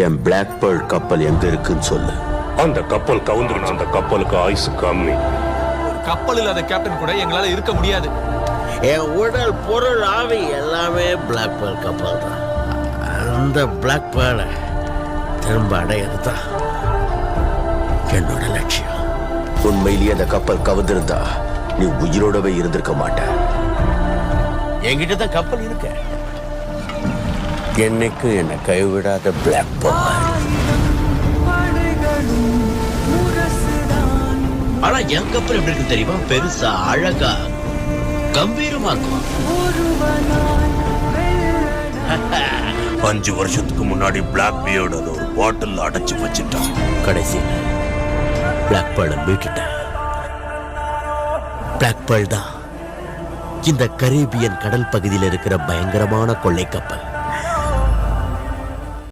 என் black pearl கப்பல் எங்க இருக்குன்னு சொல்லு. அந்த கப்பல் கவுந்துருச்சு. அந்த கப்பலுக்கு ஆயுசு கம்மி. ஒரு கப்பல் இல்லாத கேப்டன் கூட எங்களால இருக்க முடியாது. என் உடல் பொருள் ஆவி எல்லாமே பிளாக் பேர்ல் கப்பல் தான். அந்த பிளாக் பேர்லை திரும்ப அடையிறது தான் என்னோட லட்சியம். உண்மையிலேயே அந்த கப்பல் கவுந்திருந்தா நீ உயிரோடவே இருந்திருக்க மாட்ட. என்கிட்ட தான் கப்பல் இருக்க. என்னைக்கு என்னை கைவிடாத பிளாக் பேர்ல். ஆனா என் கப்பல் எப்படி இருக்கு தெரியுமா? பெருசா, அழகா, கம்பீரமா இருக்கும். 5 வருஷத்துக்கு முன்னாடி பிளாக் பியர்டு அதை ஒரு பாட்டில் அடைச்சு வச்சுட்டான். கடைசியில் பிளாக் பேர்லை மீட்டுட்டேன். பிளாக் பேர்ல் தான் இந்த கரீபியன் கடல் பகுதியில் இருக்கிற பயங்கரமான கொள்ளை கப்பல்.